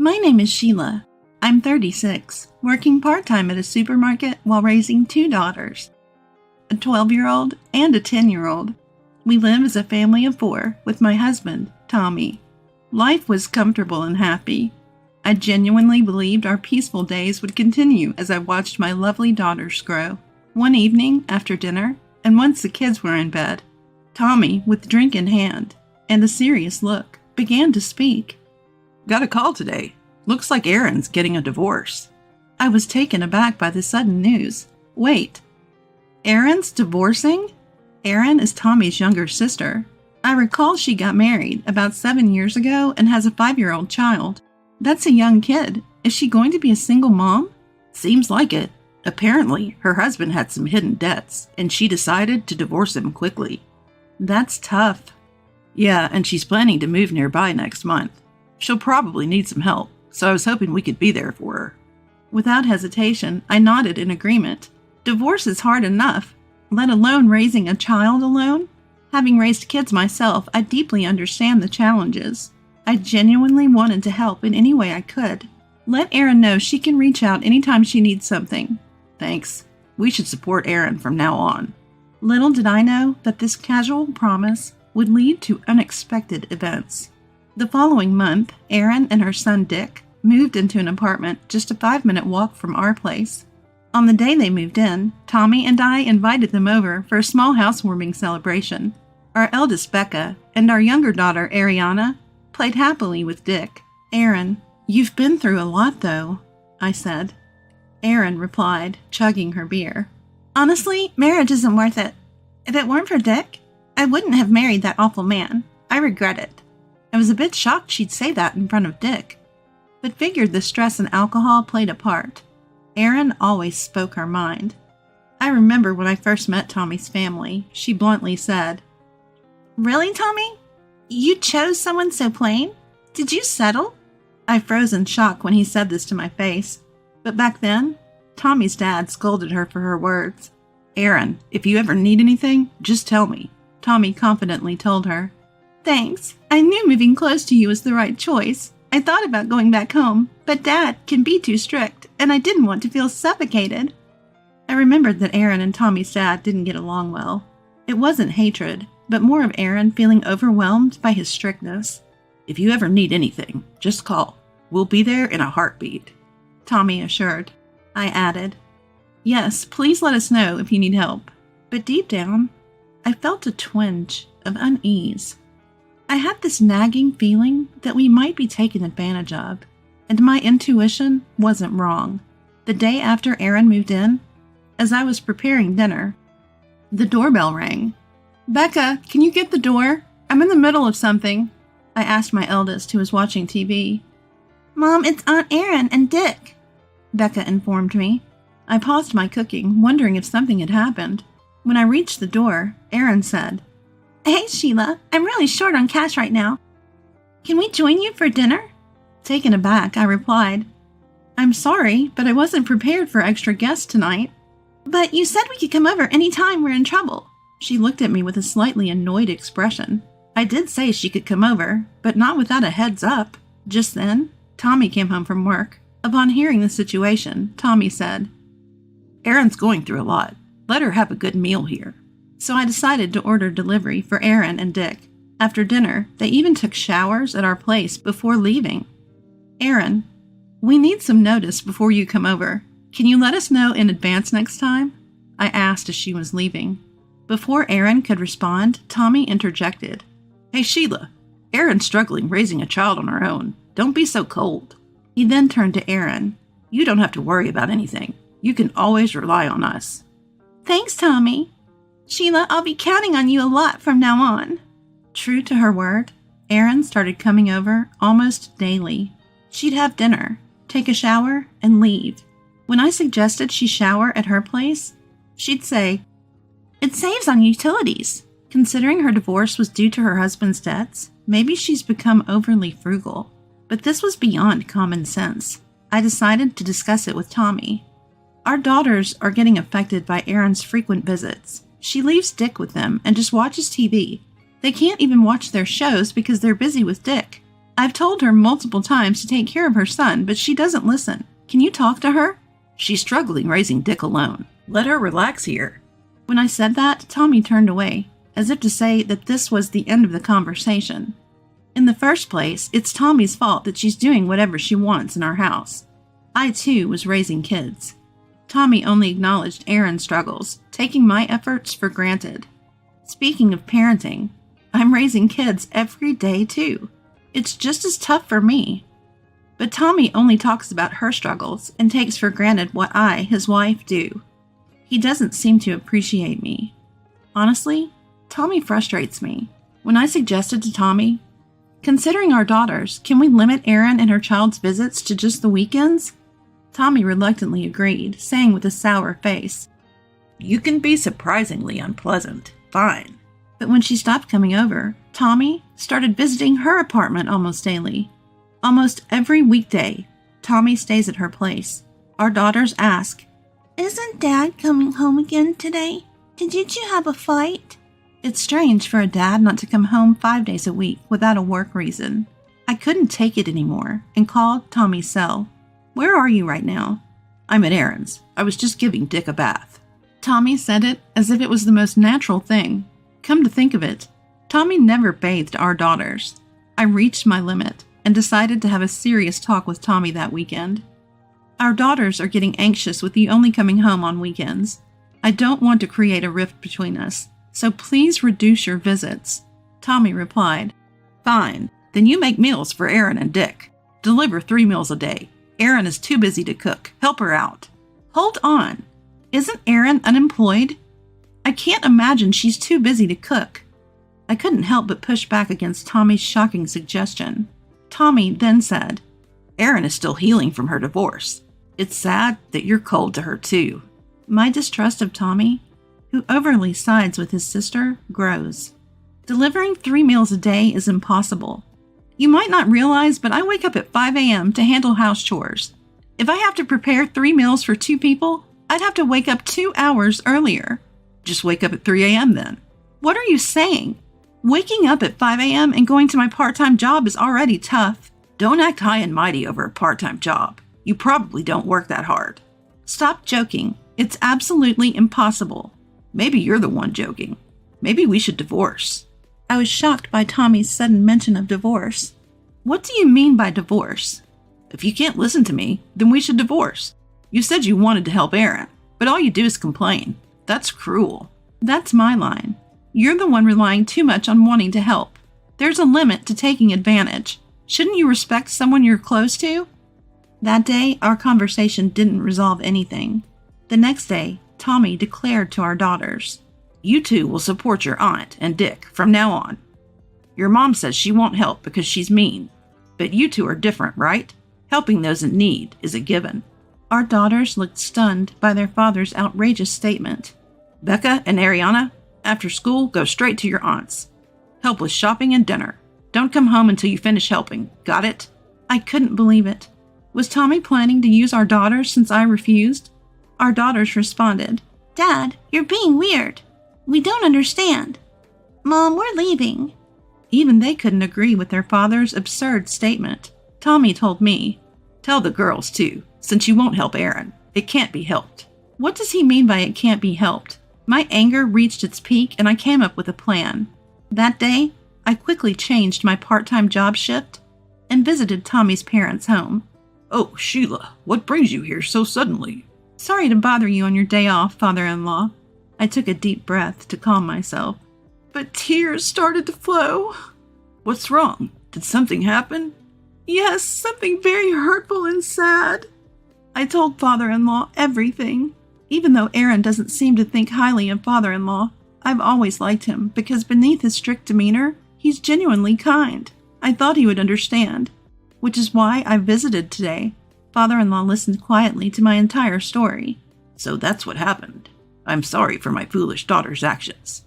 My name is Sheila. I'm 36, working part-time at a supermarket while raising 2 daughters, a 12-year-old and a 10-year-old. We live as a family of 4 with my husband, Tommy. Life was comfortable and happy. I genuinely believed our peaceful days would continue as I watched my lovely daughters grow. One evening after dinner, and once the kids were in bed, Tommy, with drink in hand and a serious look, began to speak. Got a call today. Looks like Aaron's getting a divorce. I was taken aback by the sudden news. Wait, Aaron's divorcing? Aaron is Tommy's younger sister. I recall she got married about 7 years ago and has a 5-year-old child. That's a young kid. Is she going to be a single mom? Seems like it. Apparently, her husband had some hidden debts, and she decided to divorce him quickly. That's tough. Yeah, and she's planning to move nearby next month. She'll probably need some help, so I was hoping we could be there for her. Without hesitation, I nodded in agreement. Divorce is hard enough, let alone raising a child alone. Having raised kids myself, I deeply understand the challenges. I genuinely wanted to help in any way I could. Let Erin know she can reach out anytime she needs something. Thanks. We should support Aaron from now on. Little did I know that this casual promise would lead to unexpected events. The following month, Erin and her son Dick moved into an apartment just a 5-minute walk from our place. On the day they moved in, Tommy and I invited them over for a small housewarming celebration. Our eldest, Becca, and our younger daughter, Ariana, played happily with Dick. Erin, you've been through a lot, though, I said. Erin replied, chugging her beer. Honestly, marriage isn't worth it. If it weren't for Dick, I wouldn't have married that awful man. I regret it. I was a bit shocked she'd say that in front of Dick, but figured the stress and alcohol played a part. Erin always spoke her mind. I remember when I first met Tommy's family, she bluntly said, "Really, Tommy? You chose someone so plain? Did you settle?" I froze in shock when he said this to my face, but back then, Tommy's dad scolded her for her words. "Erin, if you ever need anything, just tell me," Tommy confidently told her. "Thanks. I knew moving close to you was the right choice. I thought about going back home, but Dad can be too strict, and I didn't want to feel suffocated." I remembered that Erin and Tommy's dad didn't get along well. It wasn't hatred, but more of Erin feeling overwhelmed by his strictness. "If you ever need anything, just call. We'll be there in a heartbeat," Tommy assured. I added, "Yes, please let us know if you need help." But deep down, I felt a twinge of unease. I had this nagging feeling that we might be taken advantage of, and my intuition wasn't wrong. The day after Erin moved in, as I was preparing dinner, the doorbell rang. "Becca, can you get the door? I'm in the middle of something," I asked my eldest, who was watching TV. "Mom, it's Aunt Erin and Dick," Becca informed me. I paused my cooking, wondering if something had happened. When I reached the door, Erin said, "Hey, Sheila, I'm really short on cash right now. Can we join you for dinner?" Taken aback, I replied, "I'm sorry, but I wasn't prepared for extra guests tonight." "But you said we could come over any time we're in trouble." She looked at me with a slightly annoyed expression. I did say she could come over, but not without a heads up. Just then, Tommy came home from work. Upon hearing the situation, Tommy said, "Erin's going through a lot. Let her have a good meal here." So I decided to order delivery for Erin and Dick. After dinner, they even took showers at our place before leaving. "Erin, we need some notice before you come over. Can you let us know in advance next time?" I asked as she was leaving. Before Erin could respond, Tommy interjected. "Hey, Sheila, Erin's struggling raising a child on her own. Don't be so cold." He then turned to Erin. "You don't have to worry about anything. You can always rely on us." "Thanks, Tommy. Sheila, I'll be counting on you a lot from now on." True to her word, Erin started coming over almost daily. She'd have dinner, take a shower, and leave. When I suggested she shower at her place, she'd say, "It saves on utilities." Considering her divorce was due to her husband's debts, maybe she's become overly frugal. But this was beyond common sense. I decided to discuss it with Tommy. Our daughters are getting affected by Erin's frequent visits. She leaves Dick with them and just watches TV. They can't even watch their shows because they're busy with Dick. I've told her multiple times to take care of her son, but she doesn't listen. Can you talk to her? She's struggling raising Dick alone. Let her relax here. When I said that, Tommy turned away, as if to say that this was the end of the conversation. In the first place, it's Tommy's fault that she's doing whatever she wants in our house. I, too, was raising kids. Tommy only acknowledged Aaron's struggles, taking my efforts for granted. Speaking of parenting, I'm raising kids every day, too. It's just as tough for me. But Tommy only talks about her struggles and takes for granted what I, his wife, do. He doesn't seem to appreciate me. Honestly, Tommy frustrates me. When I suggested to Tommy, considering our daughters, can we limit Aaron and her child's visits to just the weekends? Tommy reluctantly agreed, saying with a sour face, You can be surprisingly unpleasant. Fine. But when she stopped coming over, Tommy started visiting her apartment almost daily. Almost every weekday, Tommy stays at her place. Our daughters ask, Isn't Dad coming home again today? Didn't you have a fight? It's strange for a dad not to come home 5 days a week without a work reason. I couldn't take it anymore and called Tommy's cell. Where are you right now? I'm at Aaron's. I was just giving Dick a bath. Tommy said it as if it was the most natural thing. Come to think of it, Tommy never bathed our daughters. I reached my limit and decided to have a serious talk with Tommy that weekend. Our daughters are getting anxious with you only coming home on weekends. I don't want to create a rift between us, so please reduce your visits. Tommy replied, Fine, then you make meals for Aaron and Dick. Deliver 3 meals a day. Aaron is too busy to cook. Help her out. Hold on. Isn't Aaron unemployed? I can't imagine she's too busy to cook. I couldn't help but push back against Tommy's shocking suggestion. Tommy then said, Aaron is still healing from her divorce. It's sad that you're cold to her too. My distrust of Tommy, who overly sides with his sister, grows. Delivering 3 meals a day is impossible. You might not realize, but I wake up at 5 a.m. to handle house chores. If I have to prepare 3 meals for 2 people, I'd have to wake up 2 hours earlier. Just wake up at 3 a.m. then. What are you saying? Waking up at 5 a.m. and going to my part-time job is already tough. Don't act high and mighty over a part-time job. You probably don't work that hard. Stop joking. It's absolutely impossible. Maybe you're the one joking. Maybe we should divorce. I was shocked by Tommy's sudden mention of divorce. What do you mean by divorce? If you can't listen to me, then we should divorce. You said you wanted to help Aaron, but all you do is complain. That's cruel. That's my line. You're the one relying too much on wanting to help. There's a limit to taking advantage. Shouldn't you respect someone you're close to? That day, our conversation didn't resolve anything. The next day, Tommy declared to our daughters, You two will support your aunt and Dick from now on. Your mom says she won't help because she's mean. But you two are different, right? Helping those in need is a given. Our daughters looked stunned by their father's outrageous statement. Becca and Ariana, after school, go straight to your aunt's. Help with shopping and dinner. Don't come home until you finish helping. Got it? I couldn't believe it. Was Tommy planning to use our daughters since I refused? Our daughters responded, Dad, you're being weird. We don't understand. Mom, we're leaving. Even they couldn't agree with their father's absurd statement. Tommy told me, Tell the girls, too, since you won't help Aaron. It can't be helped. What does he mean by it can't be helped? My anger reached its peak and I came up with a plan. That day, I quickly changed my part-time job shift and visited Tommy's parents' home. Oh, Sheila, what brings you here so suddenly? Sorry to bother you on your day off, father-in-law. I took a deep breath to calm myself. But tears started to flow. What's wrong? Did something happen? Yes, something very hurtful and sad. I told father-in-law everything. Even though Aaron doesn't seem to think highly of father-in-law, I've always liked him because beneath his strict demeanor, he's genuinely kind. I thought he would understand, which is why I visited today. Father-in-law listened quietly to my entire story. So that's what happened. I'm sorry for my foolish daughter's actions,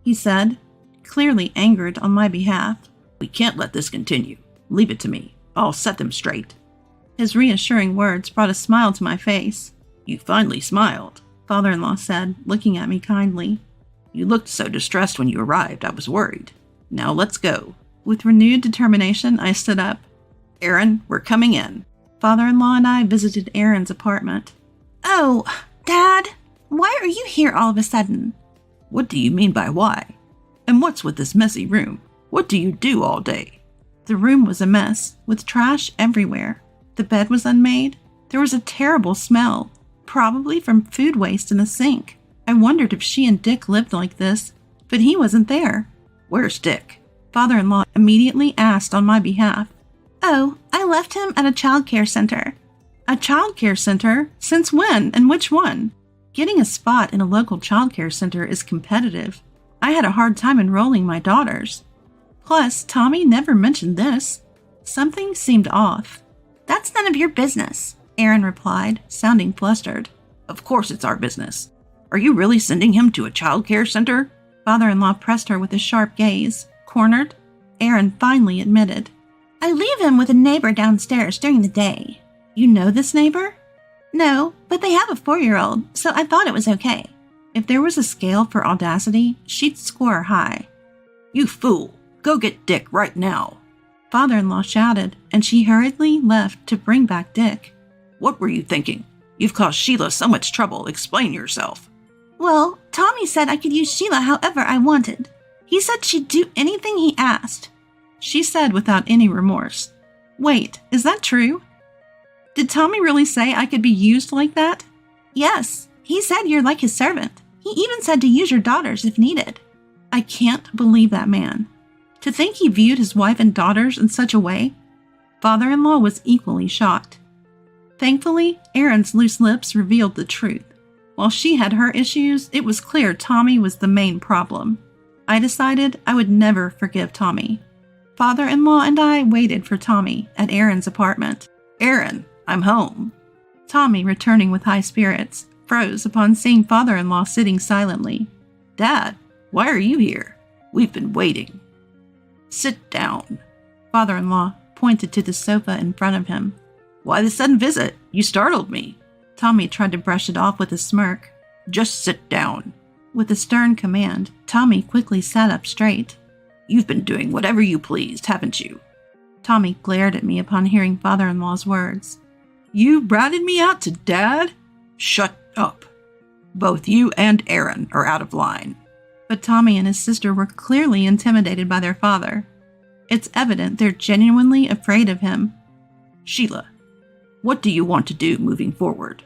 he said, clearly angered on my behalf. We can't let this continue. Leave it to me. I'll set them straight. His reassuring words brought a smile to my face. You finally smiled, father-in-law said, looking at me kindly. You looked so distressed when you arrived, I was worried. Now let's go. With renewed determination, I stood up. Aaron, we're coming in. Father-in-law and I visited Aaron's apartment. Oh, Dad, why are you here all of a sudden? What do you mean by why? And what's with this messy room? What do you do all day? The room was a mess, with trash everywhere. The bed was unmade. There was a terrible smell, probably from food waste in the sink. I wondered if she and Dick lived like this, but he wasn't there. Where's Dick? Father-in-law immediately asked on my behalf. Oh, I left him at a child care center. A child care center? Since when and which one? Getting a spot in a local child care center is competitive. I had a hard time enrolling my daughters. Plus, Tommy never mentioned this. Something seemed off. That's none of your business, Aaron replied, sounding flustered. Of course it's our business. Are you really sending him to a child care center? Father-in-law pressed her with a sharp gaze. Cornered, Aaron finally admitted. I leave him with a neighbor downstairs during the day. You know this neighbor? No, but they have a 4-year-old, so I thought it was okay. If there was a scale for audacity, she'd score high. You fool! Go get Dick right now! Father-in-law shouted, and she hurriedly left to bring back Dick. What were you thinking? You've caused Sheila so much trouble. Explain yourself. Well, Tommy said I could use Sheila however I wanted. He said she'd do anything he asked. She said without any remorse. Wait, is that true? Did Tommy really say I could be used like that? Yes, he said you're like his servant. He even said to use your daughters if needed. I can't believe that man. To think he viewed his wife and daughters in such a way? Father-in-law was equally shocked. Thankfully, Aaron's loose lips revealed the truth. While she had her issues, it was clear Tommy was the main problem. I decided I would never forgive Tommy. Father-in-law and I waited for Tommy at Aaron's apartment. Aaron, I'm home. Tommy, returning with high spirits, froze upon seeing father-in-law sitting silently. Dad, why are you here? We've been waiting. Sit down. Father-in-law pointed to the sofa in front of him. Why the sudden visit? You startled me. Tommy tried to brush it off with a smirk. Just sit down. With a stern command, Tommy quickly sat up straight. You've been doing whatever you pleased, haven't you? Tommy glared at me upon hearing father-in-law's words. You ratted me out to Dad? Shut up. Both you and Aaron are out of line. But Tommy and his sister were clearly intimidated by their father. It's evident they're genuinely afraid of him. Sheila, what do you want to do moving forward?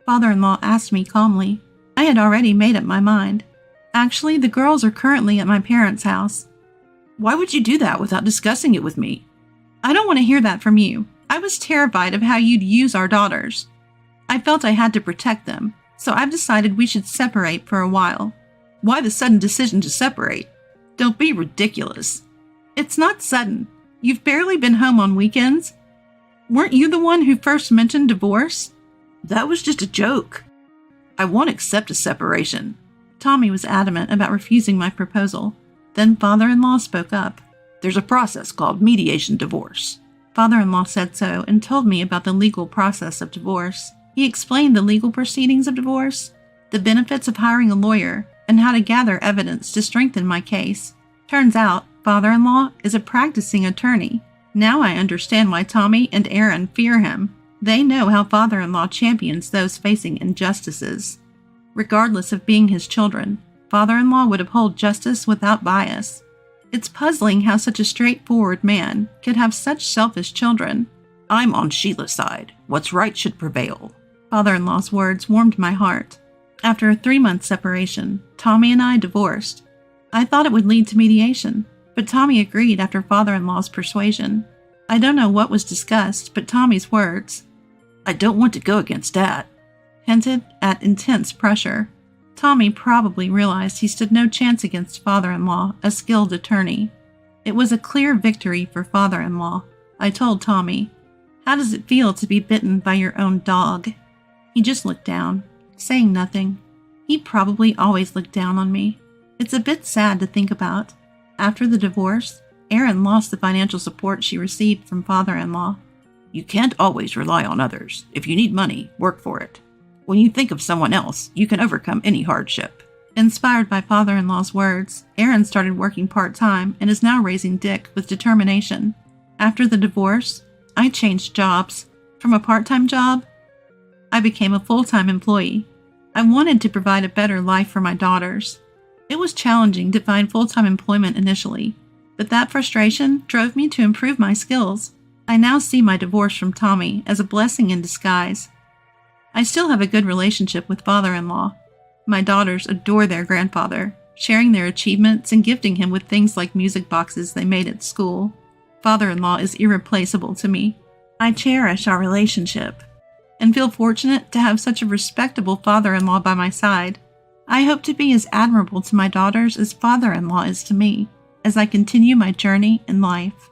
Father-in-law asked me calmly. I had already made up my mind. Actually, the girls are currently at my parents' house. Why would you do that without discussing it with me? I don't want to hear that from you. I was terrified of how you'd use our daughters. I felt I had to protect them, so I've decided we should separate for a while. Why the sudden decision to separate? Don't be ridiculous. It's not sudden. You've barely been home on weekends. Weren't you the one who first mentioned divorce? That was just a joke. I won't accept a separation. Tommy was adamant about refusing my proposal. Then father-in-law spoke up. There's a process called mediation divorce. Father-in-law said so and told me about the legal process of divorce. He explained the legal proceedings of divorce, the benefits of hiring a lawyer, and how to gather evidence to strengthen my case. Turns out, father-in-law is a practicing attorney. Now I understand why Tommy and Aaron fear him. They know how father-in-law champions those facing injustices. Regardless of being his children, father-in-law would uphold justice without bias. It's puzzling how such a straightforward man could have such selfish children. I'm on Sheila's side. What's right should prevail. Father-in-law's words warmed my heart. After a 3-month separation, Tommy and I divorced. I thought it would lead to mediation, but Tommy agreed after father-in-law's persuasion. I don't know what was discussed, but Tommy's words, I don't want to go against Dad, hinted at intense pressure. Tommy probably realized he stood no chance against father-in-law, a skilled attorney. It was a clear victory for father-in-law. I told Tommy, how does it feel to be bitten by your own dog? He just looked down, saying nothing. He probably always looked down on me. It's a bit sad to think about. After the divorce, Erin lost the financial support she received from father-in-law. You can't always rely on others. If you need money, work for it. When you think of someone else, you can overcome any hardship. Inspired by father-in-law's words, Aaron started working part-time and is now raising Dick with determination. After the divorce, I changed jobs. From a part-time job, I became a full-time employee. I wanted to provide a better life for my daughters. It was challenging to find full-time employment initially, but that frustration drove me to improve my skills. I now see my divorce from Tommy as a blessing in disguise. I still have a good relationship with father-in-law. My daughters adore their grandfather, sharing their achievements and gifting him with things like music boxes they made at school. Father-in-law is irreplaceable to me. I cherish our relationship and feel fortunate to have such a respectable father-in-law by my side. I hope to be as admirable to my daughters as father-in-law is to me as I continue my journey in life.